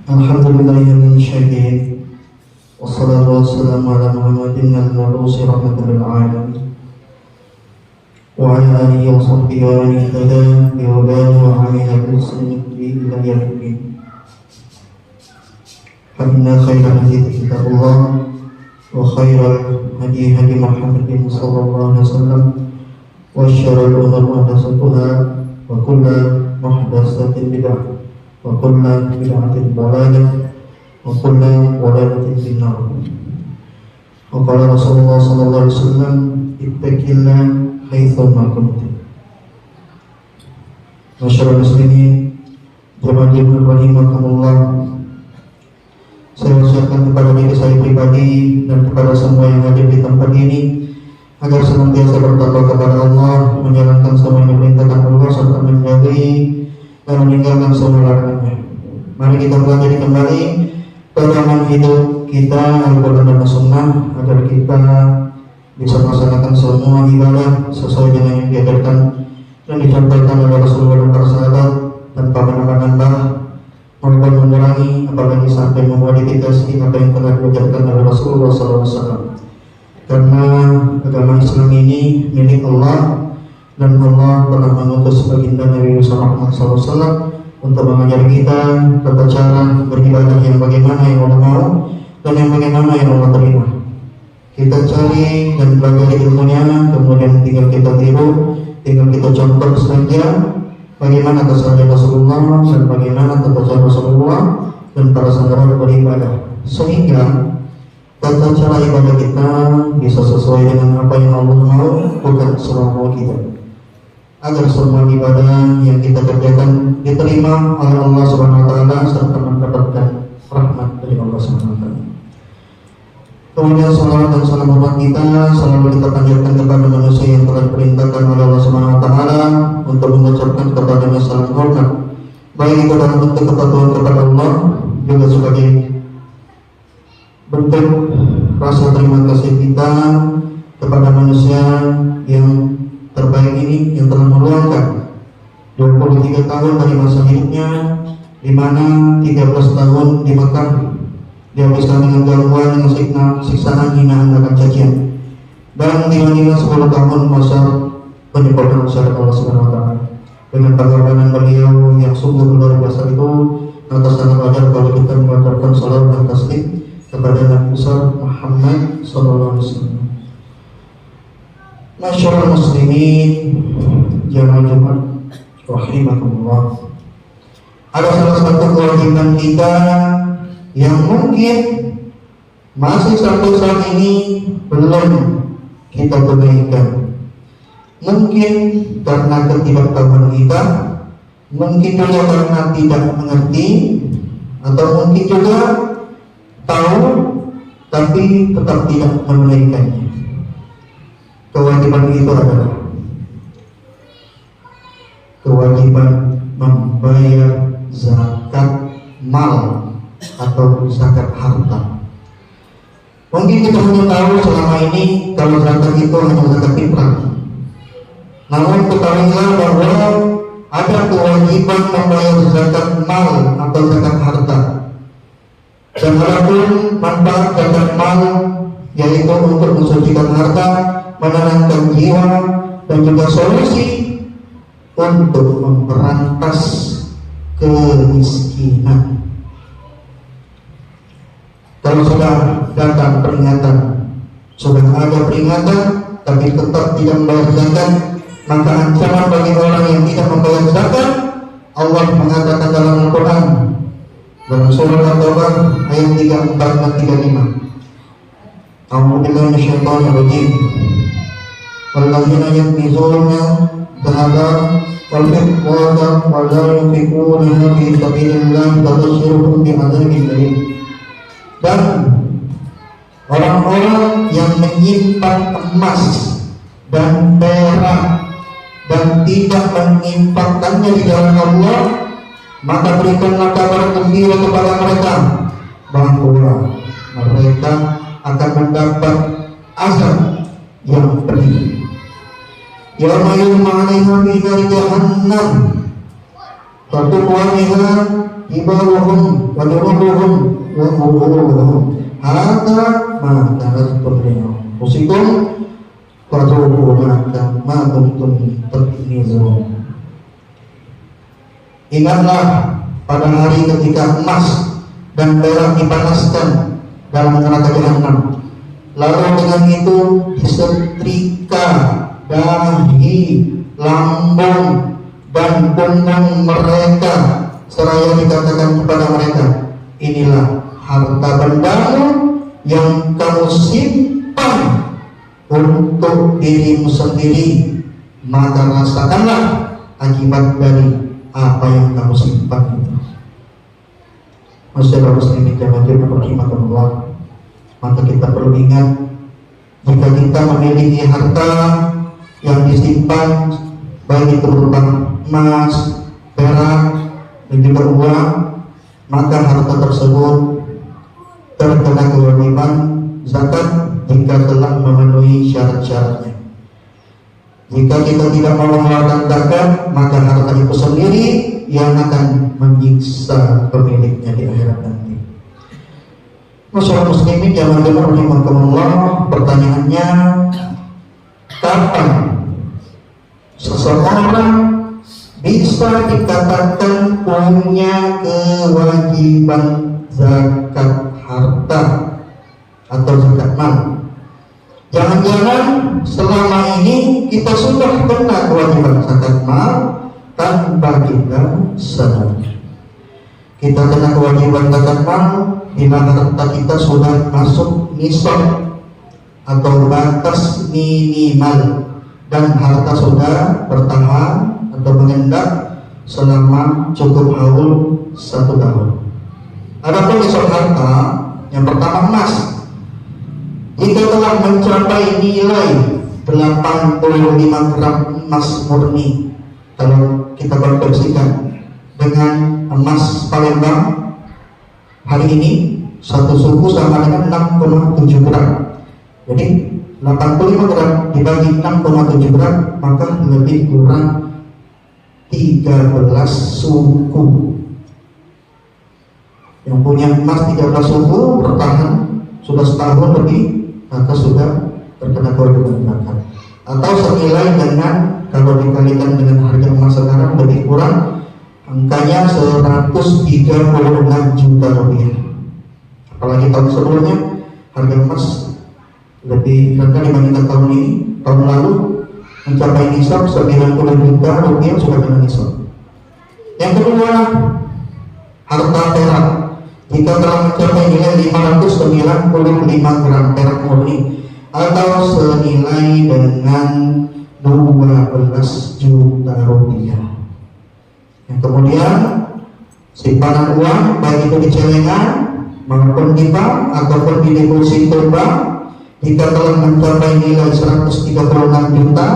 Alhamdulillahirabbil alamin. Wassalatu wassalamu ala Muhammadin al-mab'uusi rahmatan lil alamin. Wa ala alihi wa sahbihi wa man ihtada bi hudahu wa amila bi sunnatihi ila yaumil din. Inna khairal hadi kitabullah wa khairal hadi hadi Muhammadin sallallahu alaihi wasallam wa syarrul umuri muhdatsatuha wa kullu muhdatsatin bid'ah wa kullu bid'atin dhalalah wa kullu dhalalatin finnar. Wa qala Rasulullah sallallahu alaihi wasallam ittaqillah haitsu ma kuntum. Masyaallah muslimin jamaah rahimakumullah. Saya ucapkan kepada diri saya pribadi dan kepada semua yang hadir di tempat ini agar senantiasa bertakwa kepada Allah, menjalankan semua yang diperintahkan Allah serta menjauhi dan meninggalkan semua larangannya. Mari kita belajar kembali pedoman hidup kita Al-Quran dan Sunnah agar kita bisa melaksanakan semua ibadah sesuai dengan yang diajarkan dan dicontohkan oleh Rasulullah dan para sahabat tanpa menambah-nambah maupun mengurangi, apalagi sampai memodifikasi apa yang telah diajarkan oleh Rasulullah SAW. Karena agama Islam ini milik Allah dan Allah telah mengutus baginda Nabi Muhammad SAW untuk mengajar kita tata cara beribadah yang bagaimana yang Allah mau dan yang bagaimana yang Allah terima. Kita cari dan belajar ilmunya, kemudian tinggal kita tiru, tinggal kita contoh saja bagaimana tata Rasulullah dan bagaimana tata cara Rasulullah dan para sahabat beribadah, sehingga tata cara ibadah kita bisa sesuai dengan apa yang Allah mau, bukan selama kita. Agar semua ibadah yang kita kerjakan diterima oleh Allah Subhanahu wa taala serta mendapatkan rahmat dari Allah Subhanahu wa taala. Kemudian salawat dan salam hormat kita selalu kita panjatkan kepada manusia yang telah diperintahkan oleh Allah Subhanahu wa taala untuk mengucapkan kepadanya salam hormat, baik itu dalam bentuk kepatuhan kepada Allah juga sebagai bentuk rasa terima kasih kita kepada manusia yang terbaik ini yang telah meluangkan 23 tahun dari masa hidupnya, di mana 13 tahun di Mekah dihabiskan dengan gangguan, dengan siksaan, hinaan, dan cacian, dan di Madinah 10 tahun masa penyebaran syariat Allah Subhanahu wa taala. Dengan pengorbanan beliau yang sungguh luar biasa itu, maka sangat wajar kalau kita mengucapkan salawat dan taslim kepada Nabi besar Muhammad sallallahu alaihi wasallam. Masyaallah muslimin jamaah Jumat rahimakumullah. Ada salah satu kewajiban kita yang mungkin masih sampai saat ini belum kita tunaikan. Mungkin karena ketidaktahuan kita, mungkin juga karena tidak mengerti, atau mungkin juga tahu tapi tetap tidak menunaikannya. Kewajiban itu adalah kewajiban membayar zakat mal atau zakat harta. Mungkin kita hanya tahu selama ini kalau zakat itu hanya zakat fitrah. Namun ketahuilah bahwa ada kewajiban membayar zakat mal atau zakat harta. Dan adapun manfaat zakat mal yaitu untuk mensucikan harta, menenangkan jiwa, dan juga solusi untuk memberantas kemiskinan. Kalau sudah datang peringatan, sudah ada peringatan tapi tetap tidak membayar zakat, maka ancaman bagi orang yang tidak membayar zakat, Allah mengatakan dalam Al-Quran dalam surah At-Taubah ayat 34 dan 35. A'udzubillahi minasyaitonir rajim. Walladzina yaknizuna dhahaba wal fiddata wa la yunfiquna fi sabilillah fabashshirhum bi'adzabin alim. Dan orang-orang yang menyimpan emas dan perak dan tidak menginfakkannya di jalan Allah, maka berikanlah kabar gembira kepada mereka bahwa mereka akan mendapat azab yang pedih. Yauma yurma 'alaiha fi nari jahannam fatuqwa biha ibaruhum wa duruhum wa uruhum hadha ma kanastum usikum wa duruhum ma kuntum taknizun. Ingatlah pada hari ketika emas dan perak dipanaskan dalam neraka jahanam, lalu dengan itu disetrika dahi, lambung dan punggung mereka, seraya dikatakan kepada mereka, inilah harta bendamu yang kamu simpan untuk dirimu sendiri, maka rasakanlah akibat dari apa yang kamu simpan itu. Masyaallah muslimin jamaah rahimakumullah. Maka kita perlu ingat, jika kita memiliki harta yang disimpan, baik itu berupa emas, perak, dan juga uang, maka harta tersebut terkena kewajiban zakat jika telah memenuhi syarat-syaratnya. Jika kita tidak mau mengeluarkan zakat, maka harta itu sendiri yang akan menyiksa pemiliknya di akhirat nanti. Masyaallah muslimin jamaah rahimakumullah, pertanyaannya, kapan seseorang bisa dikatakan punya kewajiban zakat harta atau zakat mal? Jangan-jangan selama ini kita sudah kena kewajiban zakat mal tanpa kita sadar. Kita kena kewajiban zakat mal bila harta kita sudah masuk nisab atau batas minimal dan harta sudah bertahan atau mengendap selama cukup haul 1 tahun. Adapun nisab harta, yang pertama emas, jika telah mencapai nilai 85 gram emas murni, kalau kita konversikan dengan emas Palembang hari ini, satu suku sama dengan 6,7 gram. Jadi 85 gram dibagi 6,7 gram, maka lebih kurang 13 suku. Yang punya emas 13 suku bertahan sudah setahun lebih, maka sudah terkena kewajiban zakat. Atau senilai dengan, kalau dikalikan dengan harga emas sekarang, lebih kurang angkanya 136 juta rupiah. Apalagi tahun sebelumnya harga emas lebih rendah dibandingkan tahun ini. Tahun lalu mencapai nisab 90 juta rupiah sudah kena nisab. Yang kedua, harta perak. Jika telah mencapai nilai 595 gram perak murni atau senilai dengan 12 juta rupiah. Yang kemudian, simpanan uang baik itu di celengan maupun di bank ataupun di deposito bank, jika telah mencapai nilai 136 juta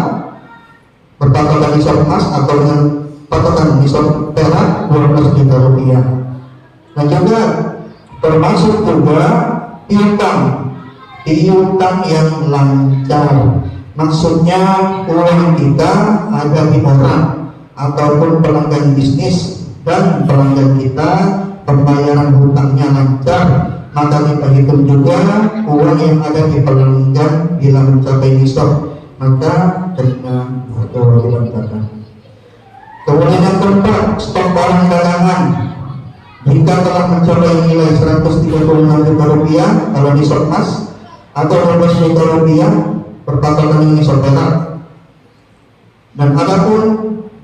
berpatokan nisab emas atau dengan patokan nisab perak 12 juta rupiah. Nah juga termasuk juga piutang yang lancar, maksudnya uang kita ada di orang ataupun pelanggan bisnis dan pelanggan kita pembayaran hutangnya lancar, maka kita hitung juga uang yang ada di pelanggan bila mencapai nisab, maka kena kewajiban zakat. Kemudian yang keempat, stok barang dagangan. Jika telah mencapai nilai 136 juta rupiah kalau nisab emas atau 12 juta rupiah berpatokan dengan nisab perak. Dan adapun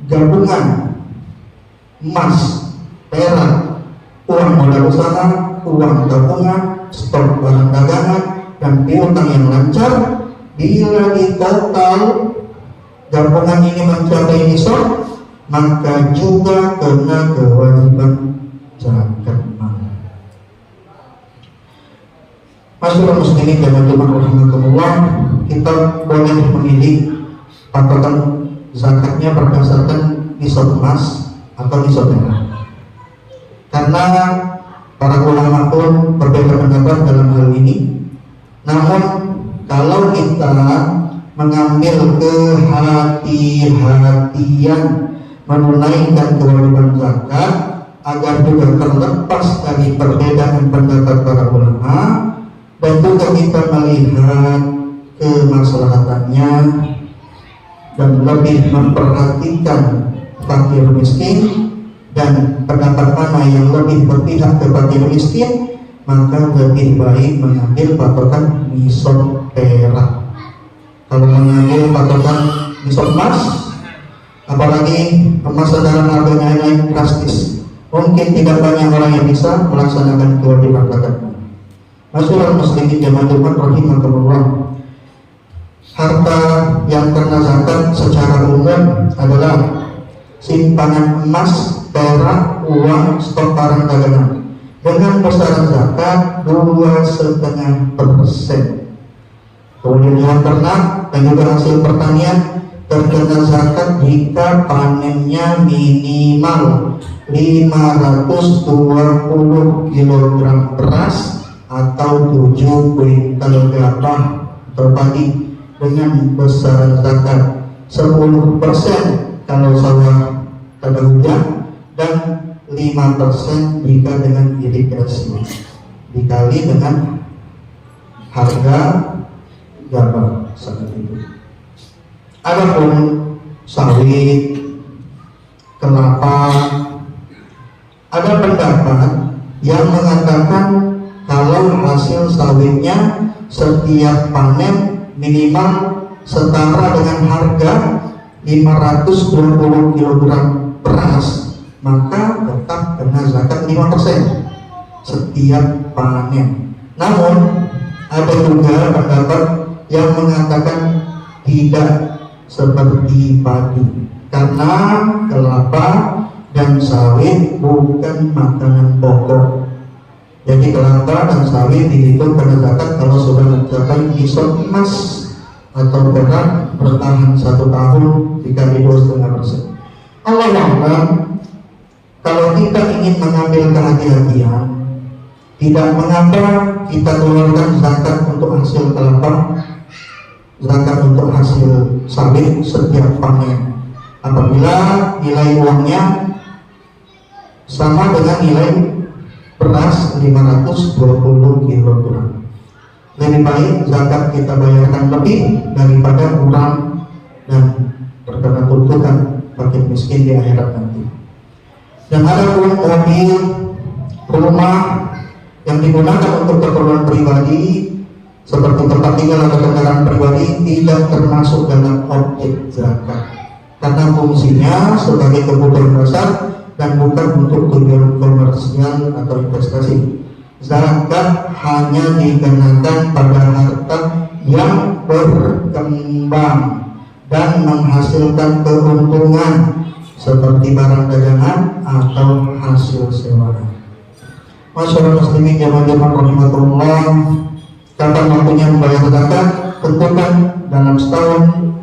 gabungan emas, perak, uang modal usaha, uang tabungan, stok barang dagangan, dan piutang yang lancar, bila di total gabungan ini mencapai nisab, maka juga kena kewajiban zakat mal. Masyaallah muslimin jamaah rahimakumullah, kita boleh memilih patokan zakatnya berdasarkan nisab emas atau nisab perak. Karena para ulama pun berbeda pendapat dalam hal ini. Namun kalau kita mengambil kehati-hatian menunaikan kewajiban zakat, agar juga terlepas dari perbedaan pendapat para ulama, dan juga kita melihat kemaslahatannya dan lebih memperhatikan fakir miskin, dan pendapat mana yang lebih berpihak ke fakir miskin, maka lebih baik mengambil patokan nisab perak. Kalau mengambil patokan nisab emas, apalagi emas sekarang harganya naik drastis, mungkin tidak banyak orang yang bisa melaksanakan kewajiban zakat. Masyaallah muslimin jamaah Jumat rahimakumullah. Harta yang kena zakat secara umum adalah simpanan emas, perak, uang, stok barang dagangan dengan besaran zakat 2,5%. Kemudian hewan ternak dan juga hasil pertanian terkena zakat jika panennya minimal 520 kg beras atau 7 kuintal gabah atau padi dengan besaran zakat 10% kalau sawah pada hujan, dan 5% jika dengan irigasi, dikali dengan harga gabah saat itu. Adapun sawit, kelapa, ada pendapat yang mengatakan kalau hasil sawitnya setiap panen minimal setara dengan harga 520 kg beras, maka tetap kena zakat 5% setiap panen. Namun ada juga pendapat yang mengatakan tidak seperti padi, karena kelapa dan sawit bukan makanan pokok. Jadi kelapa dan sawit dihitung kena zakat kalau sudah mencapai nisab emas atau perak bertahan 1 tahun dikali 2,5%. Allah Ta'ala, kalau kita ingin mengambil kehati-hatian, tidak mengapa kita keluarkan zakat untuk hasil kelapa, zakat untuk hasil sawit setiap panen apabila nilai uangnya sama dengan nilai beras 520 kg. Lebih baik zakat kita bayarkan lebih daripada kurang dan terkena tuntutan fakir miskin di akhirat nanti. Dan ada pun mobil, rumah yang digunakan untuk keperluan pribadi seperti tempat tinggal atau kendaraan pribadi tidak termasuk dalam objek zakat karena fungsinya sebagai kebutuhan dasar dan bukan untuk tujuan komersial atau investasi. Zakat hanya dikenakan pada harta yang berkembang dan menghasilkan keuntungan seperti barang dagangan atau hasil sewaan. Masyaallah muslimin jamaah rahimakumullah, kapan waktunya membayar zakat? Tentukan dalam setahun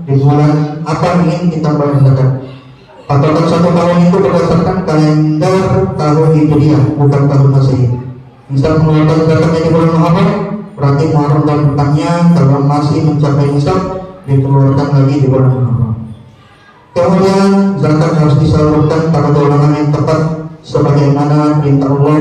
di bulan apa ingin kita bayar zakat. Patokan 1 tahun itu berdasarkan kalender tahun Hijriah, bukan tahun Masehi. Misal mengeluarkan zakatnya di bulan Muharram, berarti Muharram tahun depannya kalau masih mencapai nisab dikeluarkan lagi di bulan Muharram. Kemudian zakat harus disalurkan pada golongan yang tepat sebagaimana perintah Allah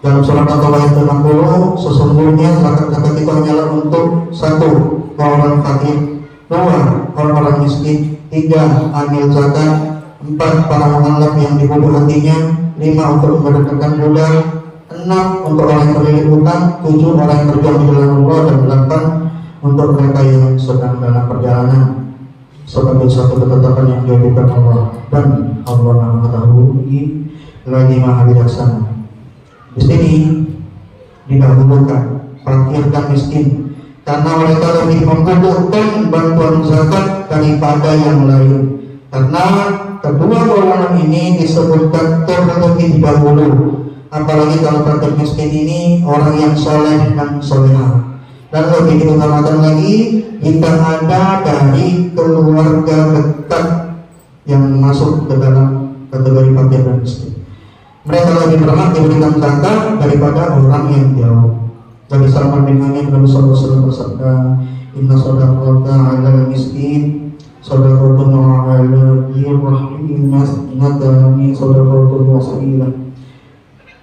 dalam surat At-Taubah ayat 60, sesungguhnya zakat itu hanyalah untuk 1, orang fakir, 2, orang-orang miskin, 3, amil zakat, 4, para mukallaf yang dibunuh hatinya, 5, untuk memerdekakan budak, 6, untuk orang yang terlilit hutang, 7, orang yang berjuang di jalan Allah, dan 8, untuk mereka yang sedang dalam perjalanan sebagai suatu ketetapan yang diajukan Allah, dan Allah Maha Mengetahui lagi Maha Bijaksana. Di sini didahulukan fakir dan miskin karena mereka lebih membutuhkan bantuan zakat daripada yang lain, karena kedua golongan ini disebutkan terlebih dahulu. Apalagi kalau fakir miskin ini orang yang soleh dan solehah, dan lebih diutamakan lagi jika ada dari keluarga dekat yang masuk ke dalam kategori fakir dan miskin. Mereka lebih berhak diberikan zakat daripada orang yang jauh. Dari Salman bin Hanif Nabi sallallahu alaihi wasallam bersabda, "Inna shadaqata 'alal miskin sadaqatun ala rahim nadani sadaqatun wasilah.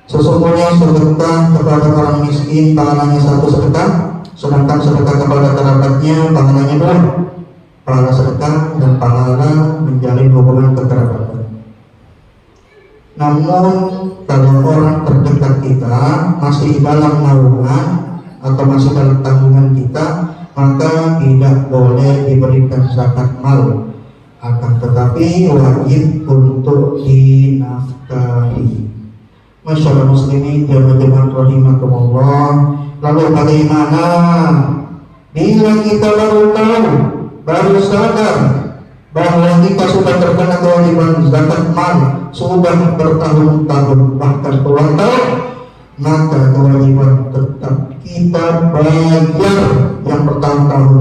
Sesungguhnya sedekah kepada orang miskin pahalanya satu sedekah, sedangkan sedekah kepada kerabatnya pahalanya dua. Pahala sedekah dan pahala menjalin hubungan kekerabatan. Namun kalau orang terdekat kita masih dalam naungan atau masih dalam tanggungan kita, maka tidak boleh diberikan zakat mal, akan tetapi wajib untuk dinafkahi. Masyaallah muslimin jamaah rahimakumullah. Lalu bagaimana bila kita baru tahu, baru sadar bahwa kita sudah terkena kewajiban zakat mal, sudah bertahun-tahun bahkan puluhan tahun, maka kewajiban tetap kita bayar yang bertahun-tahun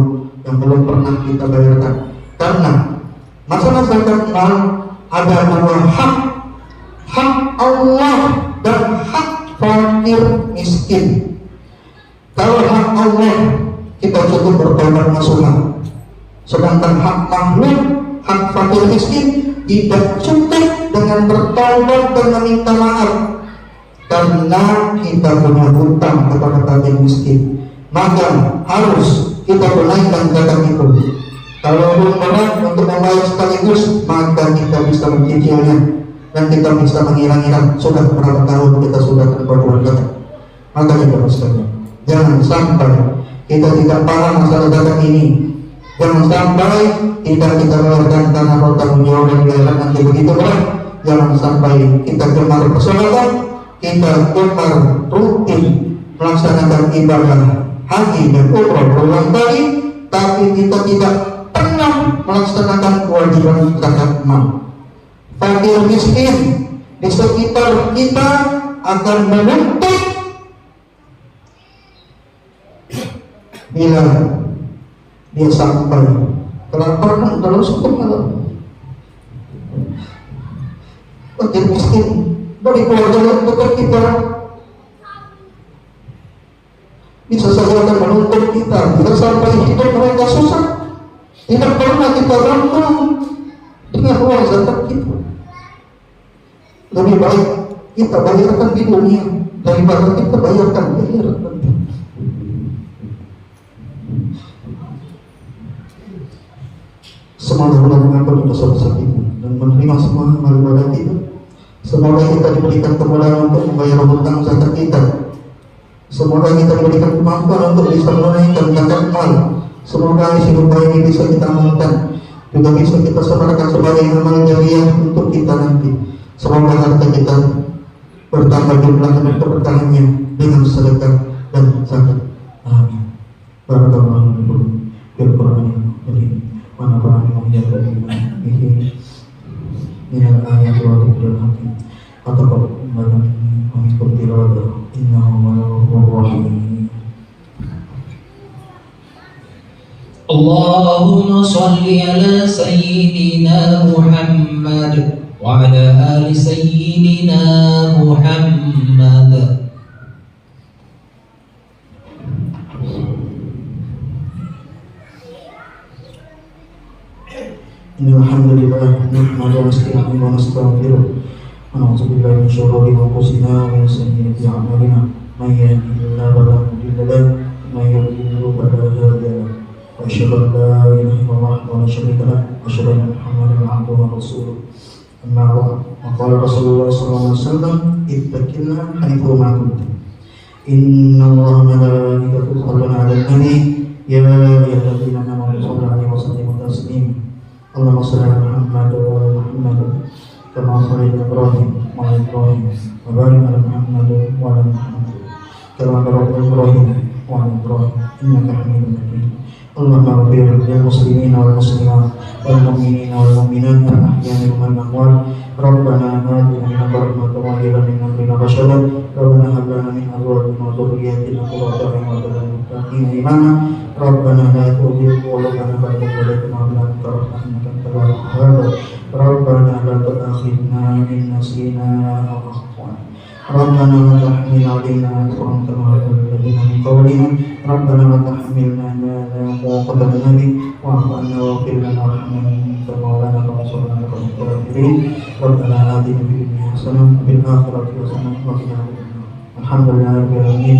yang belum pernah kita bayarkan. Karena masalah zakat mal ada dua hak Allah dan hak fakir miskin. Kalau hak Allah kita cukup bertobat nasuha, sedangkan hak makhluk, hak fakir miskin tidak cukup dengan bertobat dan meminta maaf, karena kita punya hutang kepada fakir miskin, maka harus kita tunaikan zakat itu. Kalau belum berat untuk membayar sekaligus, maka kita bisa mencicilnya dan kita bisa mengira-ngira sudah berapa tahun kita sudah berbuat zakat. Maka kita harus jangan sampai kita tidak paham masalah zakat ini. Jangan sampai tidak kita keluarkan karena bertanggung jawab dan biaya nanti begitu berat. Jangan sampai kita gemar bersedekah, kita gemar rutin melaksanakan ibadah haji dan umrah berulang kali, tapi kita tidak pernah melaksanakan kewajiban zakat mal. Fakir miskin di sekitar kita akan menuntut bila dia sampai kelaparan dalam suku malam. Fakir miskin dari keluarga yang dekat kita bisa saja akan menuntut kita bila sampai hidup mereka susah, tidak pernah kita bantu dengan uang zakat kita. Lebih baik kita bayarkan di dunia daripada kita bayarkan di akhirat nanti. Semoga Allah mengampuni dosa-dosa kita dan menerima semua amal ibadah kita. Semoga kita diberikan kemudahan untuk membayar hutang zakat kita. Semoga kita diberikan kemampuan untuk bisa menunaikan zakat mal. Semoga isi doa ini bisa kita amalkan, juga bisa kita sebarkan sebagai amal jariah untuk kita nanti. Semoga harta kita bertambah jumlah dan keberkahannya dengan sedekah dan zakat. Amin. Barakallahu fikum fil Qur'anil Karim wa nafa'ani wa iyyakum bihi minal ayati wal dhikril hakim. Taqabbal wa minkum tilawatahu innahu ghafurur rahim. Allahumma salli ala sayyidina Muhammad wa ala ali sayyidina Muhammad. Alhamdulillah, nahmaduhu wa nasta'inuhu wa nastaghfiruh wa na'udzu billahi min shururi anfusina wa min sayyiati a'malina. May yahdihillahu fala mudilla lahu wa may yudlil fala hadiya lahu. Wa asyhadu an la ilaha illallah wa la syarika lahu wa asyhadu anna Muhammadan 'abduhu wa rasuluh. Amma ba'd. Qala Rasulullah sallallahu alaihi wasallam, ittaqillah haitsu ma kuntum. Innallaha wa malaikatahu yusholluna 'alan nabi ya ayyuhalladzina amanu shallu 'alaihi wa sallimu taslima. Allahumma shalli ala Muhammad wa ala Muhammad kama shallaita ala Ibrahim wa ala Ibrahim wa barik ala Muhammad wa ala Muhammad kama barakta ala Ibrahim wa ala Ibrahim innaka Hamidum Majid. Allahumma ighfir lil muslimina wal muslimat wal mu'minina wal mu'minat al ahya'i minhum wal amwat. Rabbana atina min rahmatin wa hab lana min rashada. Rabbana hab lana min azwajina wa dhurriyyatina qurrata a'yun waj'alna lil muttaqina imama. Rabbana la tuzigh qulubana ba'da idh hadaytana wa hab lana min ladunka rahmatan innaka antal wahhab. Rabbana la tu'akhidhna in nasina aw akhtana. ربنا لا تحمل علينا إصرا كما حملته الذين من قبلنا ربنا لا تحملنا ما لا طاقة لنا به واعف عنا واغفر لنا وارحمنا أنت مولانا فانصرنا على القوم الكافرين ربنا آتنا في الدنيا حسنة وفي الآخرة حسنة وقنا عذاب النار الحمد لله رب العالمين